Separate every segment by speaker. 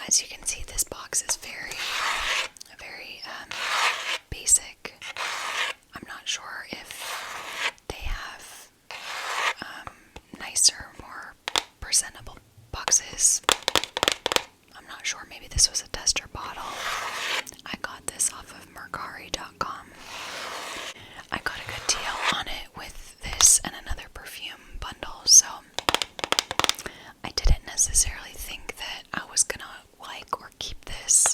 Speaker 1: as you can see, this box is very basic. I'm not sure if they have nicer, more presentable boxes. I'm not sure. Maybe this was a tester bottle. I got this off of Mercari.com. I got a good deal on it with this and another perfume bundle, so I didn't necessarily think that I was gonna like or keep this.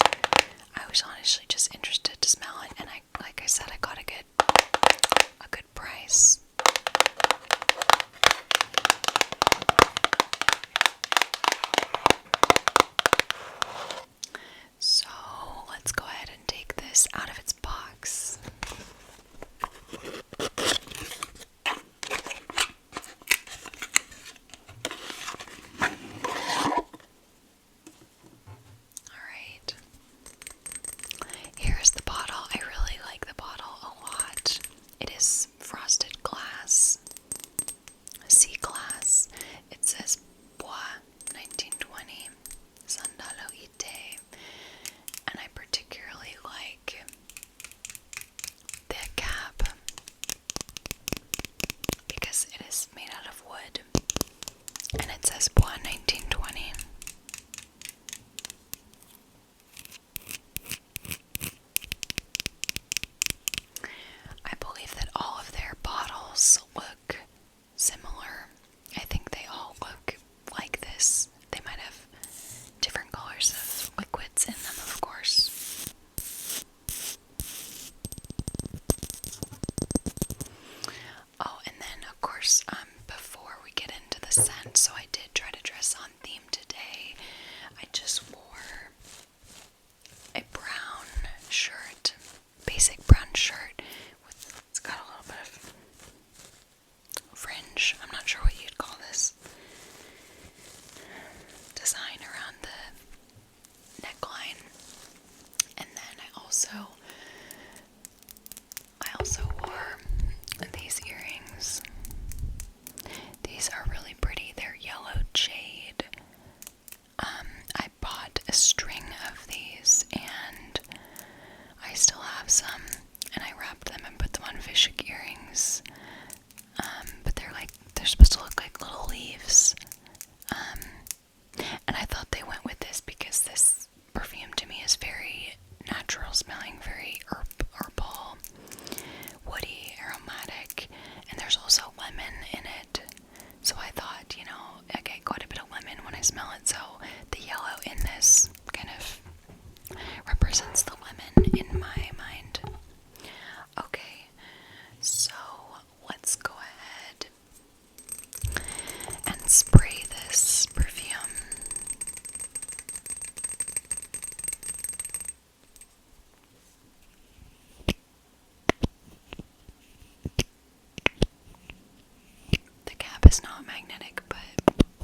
Speaker 1: I was honestly just interested to smell it, and like I said, I got a good price. So let's go ahead and take this out of its box. Alright. Here's the bottle. I really like the bottle a lot. It is frosted glass. Sea glass. It says Bois 1920 Sandalo Ite. And I particularly like the cap because it is made out of wood and it says Bois 1920. I believe that all of their bottles look similar. I think they all look like this. They might have different colors of liquids in them, of course. Oh, and then of course, before we get into the scent, so I did try to dress on theme today. I just wore a brown shirt, basic brown shirt with, it's got a little bit of fringe. I'm not sure what you'd call this design around the neckline. And then I also wore these earrings. These are really pretty. They're yellow jade. I bought a string of these and I still have some, and I wrapped them and put them on fishhook earrings. But they're supposed to look like little leaves. And I thought they went with this because this perfume to me is very natural smelling, very herbal, woody, aromatic, and there's also lemon in it. So I thought, I get quite a bit of lemon when I smell it, so the yellow in this kind of represents the lemon in my mind. Okay, so let's go ahead and spray this perfume. The cap is not magnetic, but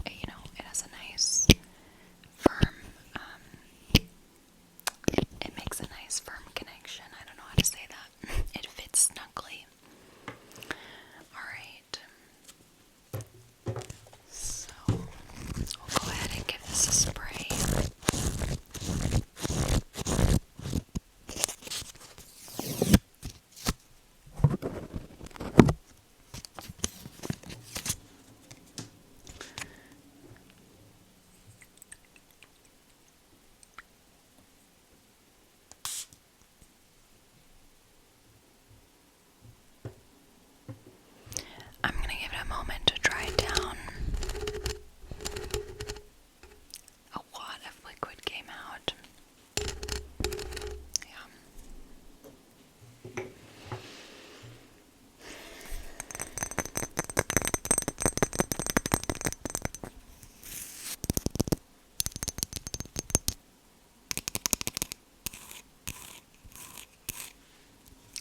Speaker 1: it has a nice firm, it makes a nice firm connection. I don't know how to say that. It fits snugly. Alright. So, we'll go ahead and give this a spray. I'm going to give it a moment to dry down. A lot of liquid came out. Yeah.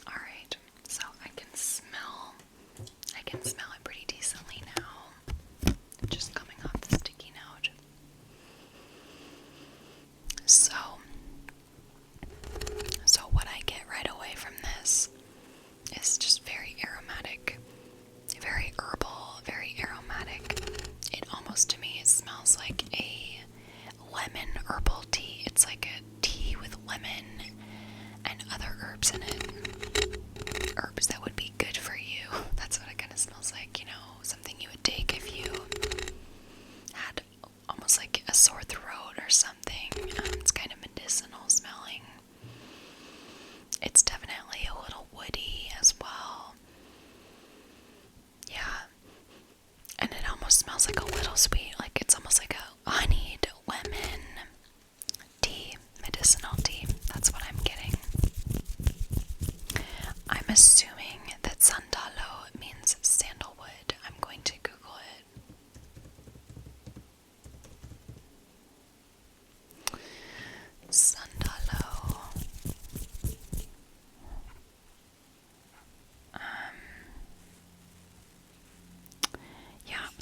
Speaker 1: Alright, so I can smell it pretty decently now.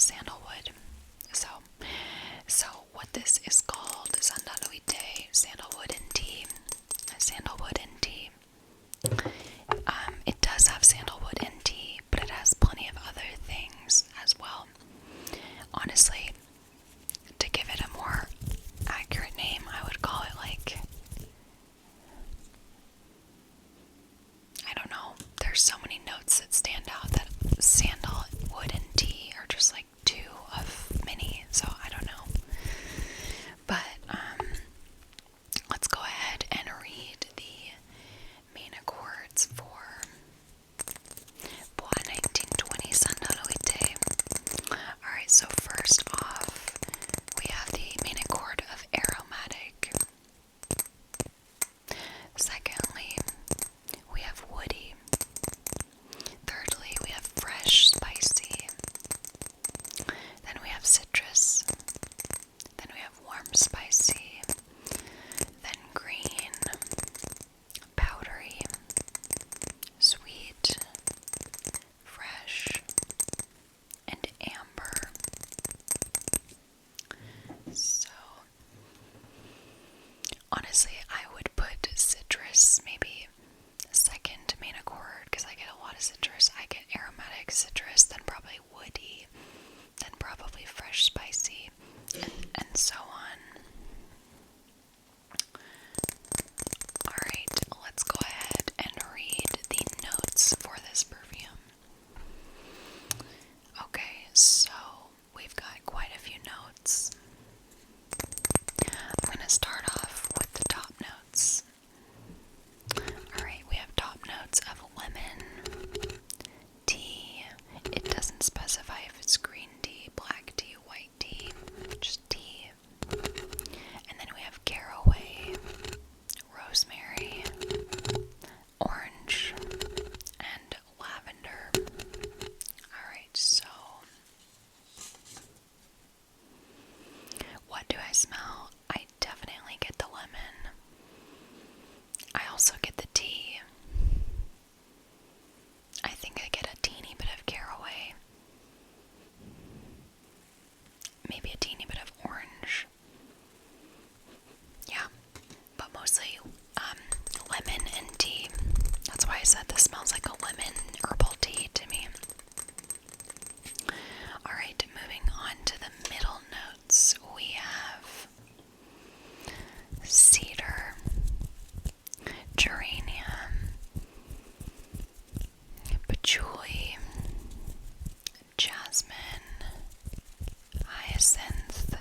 Speaker 1: sandalwood. So what this is called, Sandalo sandalwood and tea. Sandalwood and tea. It does have sandalwood and tea, but it has plenty of other things as well. Honestly, to give it a more accurate name, I would call it like, I don't know, there's so many notes that stand out that sandalwood and tea are just like two of many, so I don't know. But let's go ahead and read the main accords for Bois 1920 Sandalo. Alright, so first off, we have the main accord of Aromatic. Secondly, we have Woody. Thirdly, we have Fresh Spicy. Then we have Citrus. Then we have Warm Spicy. Then Green. Powdery. Sweet. Fresh. And Amber. So, honestly, I would put Citrus maybe second main accord because I get a lot of citrus. I get Aromatic, Citrus, then probably Woody, then probably Fresh Spicy, and so on. Alright, let's go ahead and read the notes for this perfume. Okay, so we've got quite a few notes. I'm going to start off with the top notes. Alright, we have top notes of lemon, tea. It doesn't specify if it's green tea, black tea, white tea, just tea. And then we have caraway, rosemary, orange, and lavender. Alright, so what do I smell? I definitely get the lemon. I also get the tea. I think I get a teeny bit of caraway. Maybe a teeny bit of orange. Yeah, but mostly lemon and tea. That's why I said this smells like a lemon herbal tea to me. Alright, moving on to the middle notes, we have cedar, geranium, patchouli, jasmine, hyacinth,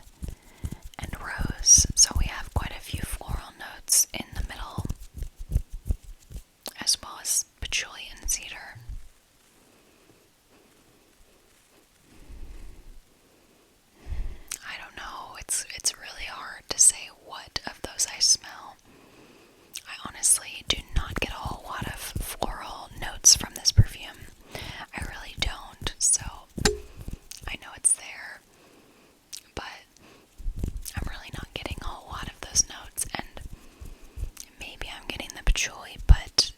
Speaker 1: and rose. So we have quite a few floral notes in the middle, as well as patchouli and cedar. I don't know, it's really hard to say what of those I smell. I honestly do not get a whole lot of floral notes from this perfume. I really don't, so I know it's there, but I'm really not getting a whole lot of those notes, and maybe I'm getting the patchouli, but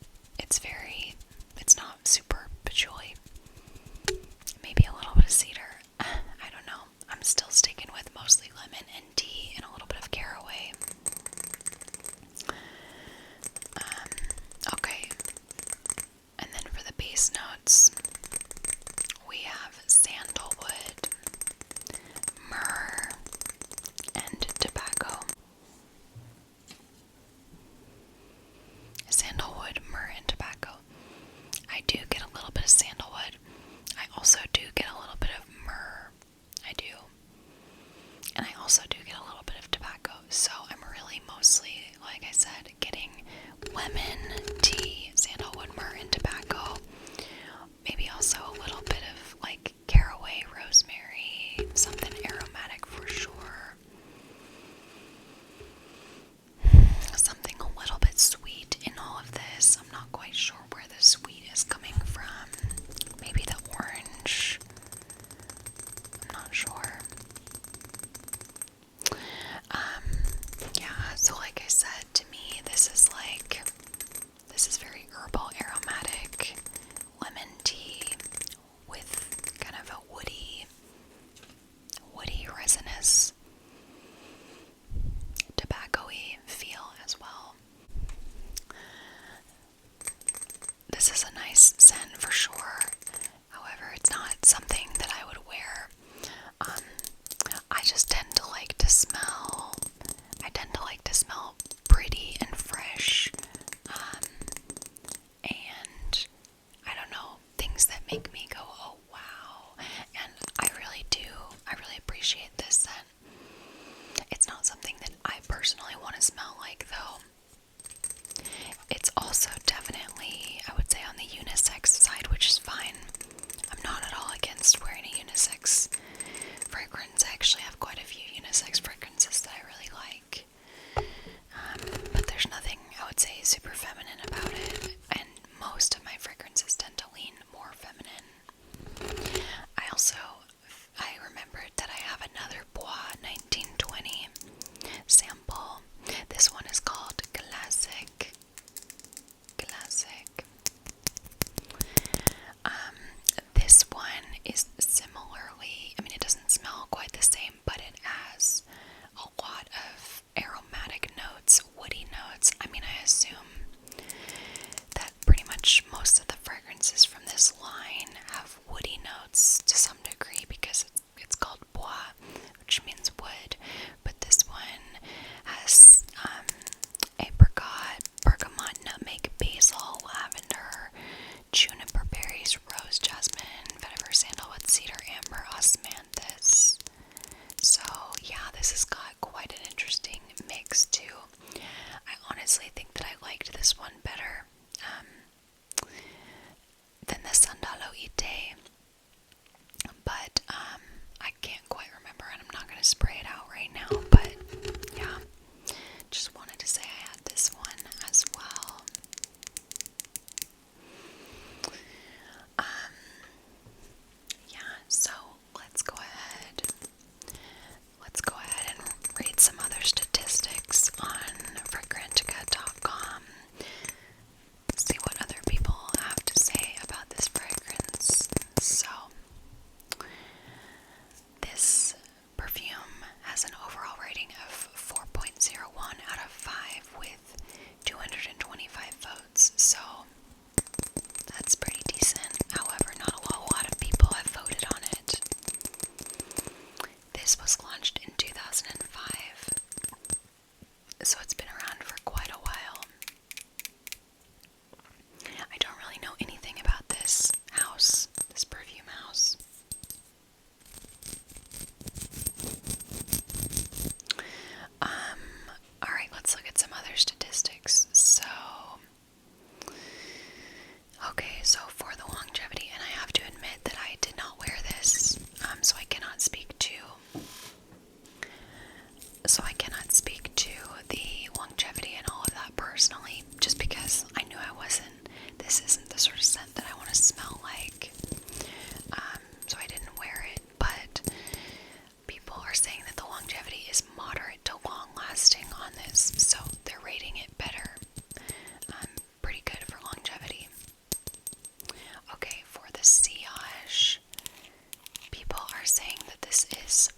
Speaker 1: it's not super patchouli. Maybe a little bit of cedar. I don't know. I'm still sticking with mostly lemon and tea and a little bit of caraway. Okay. And then for the base notes, we have sandalwood, myrrh, and tobacco. Sandalwood, myrrh, and tobacco. I do get a little bit of sandalwood. I also do get a little bit of myrrh. I do. And I also do get a little bit of tobacco. So I'm really mostly, like I said, getting lemon, tea, sandalwood, myrrh, and tobacco nice scent for sure. However, it's not something that I would wear. I just tend to like to smell. I tend to like to smell pretty and fresh. And I don't know, things that make me go, oh wow. And I really do. I really appreciate this scent. It's not something that I personally want to smell like, though. It's also definitely, I would say, on the unisex side, which is fine. I'm not at all against wearing a unisex fragrance. I actually have quite a few unisex fragrances that I really like. But there's nothing, I would say, super feminine about it. And most of my fragrances tend to lean more feminine. I remembered that I have another Bois 1920 sample. This one is called Classic. This one is similarly, I mean, it doesn't smell quite the same, but it has a lot of aromatic notes, woody notes. I mean, I assume that pretty much most of the fragrances from this line have woody notes to some degree because it's called Bois, which means wood, but this one has apricot, bergamot, nutmeg, basil, lavender, juniper berries, rose, jasmine, vetiver, sandalwood, cedar, amber, osmanthus. So yeah, this has got quite an interesting mix too. I honestly think that I liked this one better than the Sandalo Ite, but I can't quite remember, and I'm not going to spray it out right now, but yeah, just wanted to say I had this one as well. Yeah, so let's go ahead and read some other statistics on Fragrantica.com. See what other people have to say about this fragrance. So, this perfume has an overall rating of 4.01 out of 5 with 225 votes. So, that's pretty decent. However, not a lot of people have voted on it. This was launched in 2005, so it's been around for quite a while. I don't really know anything about this house, this perfume house. Alright, let's look at some other statistics. So, okay, so for the longevity, and I have to admit that I did not wear this, so I cannot speak to the longevity and all of that personally, just because I knew this isn't the sort of scent that I want to smell like, so I didn't wear it, but people are saying that the longevity is moderate to long lasting on this, so they're rating it better. Pretty good for longevity. Okay, for the sillage, people are saying that this is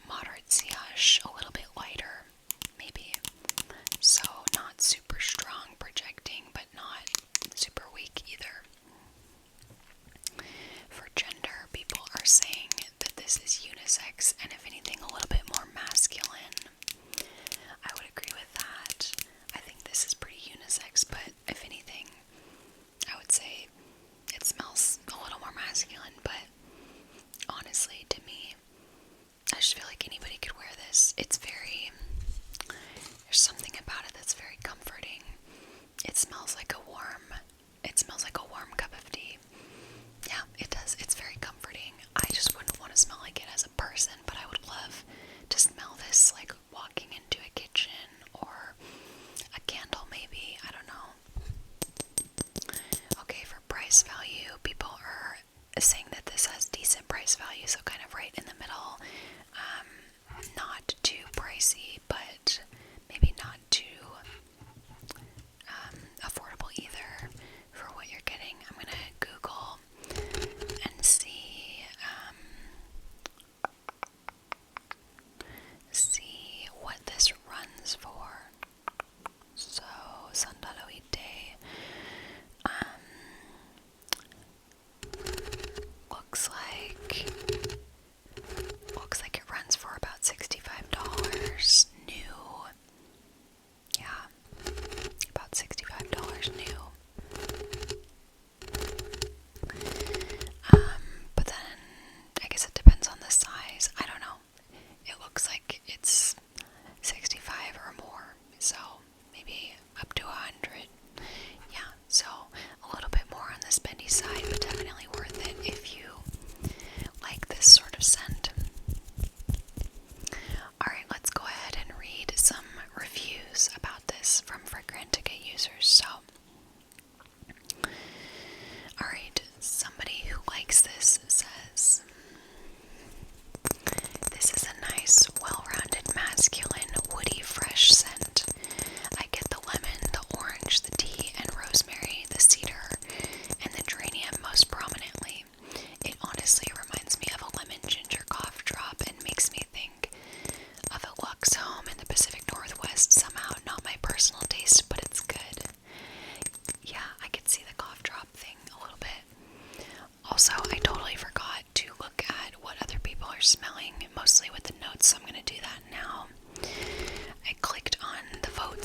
Speaker 1: moderate sillage, a little bit lighter, maybe. So not super strong projecting, but not super weak either. For gender, people are saying that this is unisex, and if anything, a little bit more masculine. I would agree with that. I think this is pretty unisex, but if anything, I would say it smells a little more masculine, but honestly, to me, I just feel like anybody could wear this. There's something about it that's very comforting. It smells like a warm cup of tea. Yeah, it does. It's very comforting. I just wouldn't want to smell like it as a person, but I would love to smell this like walking into a kitchen or a candle maybe. I don't know. Okay, for price value, people are saying that this has decent price value, so kind of right in the middle. Not too pricey.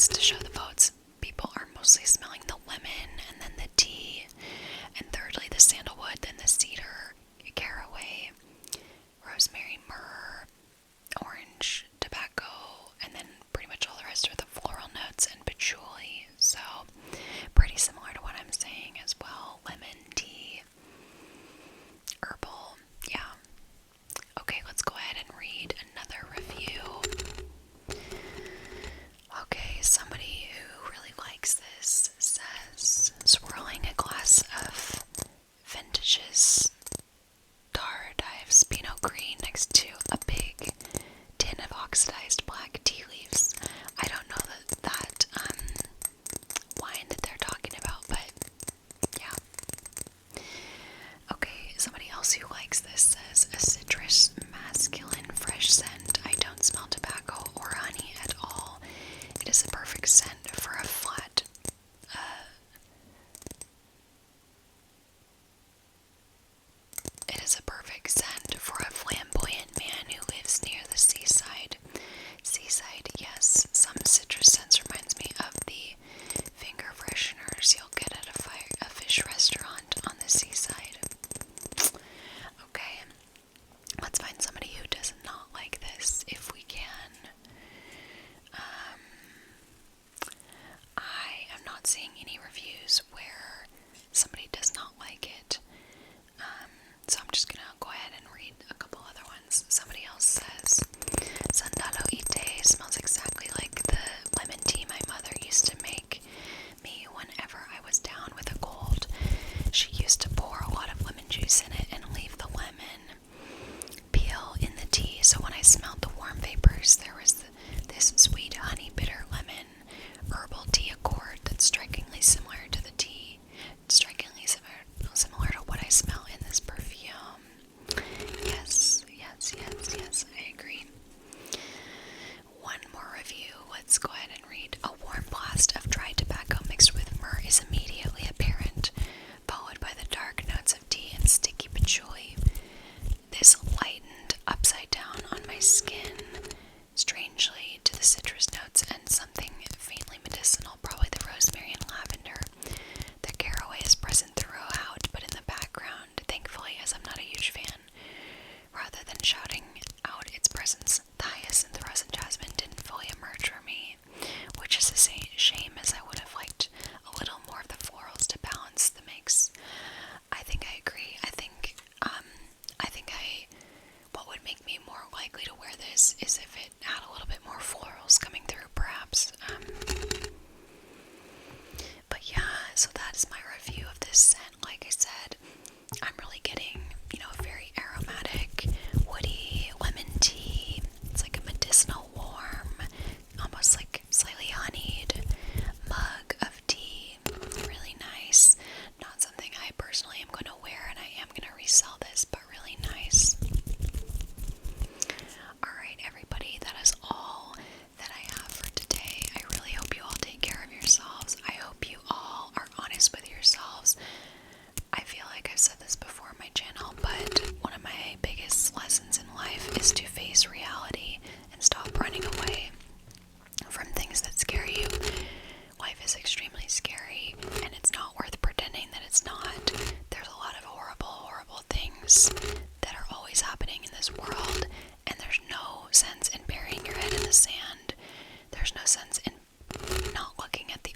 Speaker 1: votes to show the votes. People are mostly smelling the lemon and then the tea, and thirdly the sandalwood, then the cedar, caraway, rosemary, myrrh, orange, tobacco, and then pretty much all the rest are the floral notes and patchouli. So pretty similar to what I'm saying as well. Lemon, tea, herbal. Yeah. Okay, let's go ahead and read another review. Okay, somebody who really likes this says, swirling a glass of vintage's Tardive's Pinot Green next to a big tin of oxidized black tea leaves. I don't know that wine that they're talking about, but yeah. Okay, somebody else who likes this says, a citrus, masculine, fresh scent. I don't smell tobacco or honey at all. It is a perfect scent for a flat, it is a perfect scent for a flamboyant man who lives near the seaside. Seaside, yes. Some citrus scents reminds me of the finger fresheners you'll get at a fish restaurant on the seaside. Okay, let's find somebody who does not like this, if we can. I am not seeing any reviews where somebody does not like it. So I'm just gonna go ahead and read a couple other ones. Somebody else says, Sandalo ite smells exactly like the lemon tea my mother used to make me whenever I was down with a cold. She used to pour a lot of lemon juice in it and leave the lemon peel in the tea, so when I smelled the warm vapors, there was this sweet honey bitter lemon herbal tea accord that's strikingly similar to the tea, similar to what I smell in this perfume. Yes, I agree. One more review. Let's go ahead and read. A warm blast of dry tobacco mixed with myrrh is immediately apparent, followed by the dark notes of tea and sticky patchouli. This lightened upside down on my skin, strangely, to the citrus notes and something faintly medicinal, probably the rosemary and lavender. The caraway is present throughout, but in the background, thankfully, as I'm not a huge fan. Rather than shouting out its presence, the hyacinth, rose, and jasmine didn't fully emerge for me, which is a shame, as I would have liked a little more of the florals to balance the mix. I think I agree. What would make me more likely to wear this is if it had a little bit more florals coming through, perhaps. But yeah, so that is my review of this scent. Like I said, I'm really getting, a very aromatic, woody, lemon tea. It's like a medicinal warm, almost like slightly honeyed mug of tea. Really nice. Not something I personally am going to wear, and I am going to resell this, but really nice. Alright, everybody, that is all that I have for today. I really hope you all take care of yourselves. I hope you all are honest with yourselves. I feel like I've said this before on my channel, but one of my biggest lessons in life is to face reality and stop running away from things that scare you. Life is extremely scary, and it's not worth pretending that it's not. There's a lot of horrible things that are always happening in this world, and there's no sense in burying your head in the sand. There's no sense in not looking at the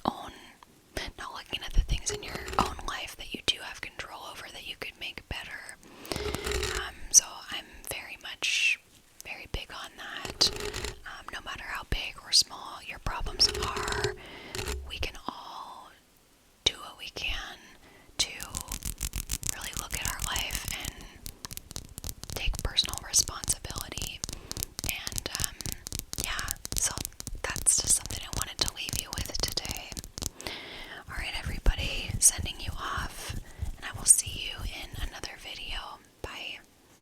Speaker 1: things in your own life that you do have control over, that you could make better. So I'm very big on that. No matter how big or small your problems are,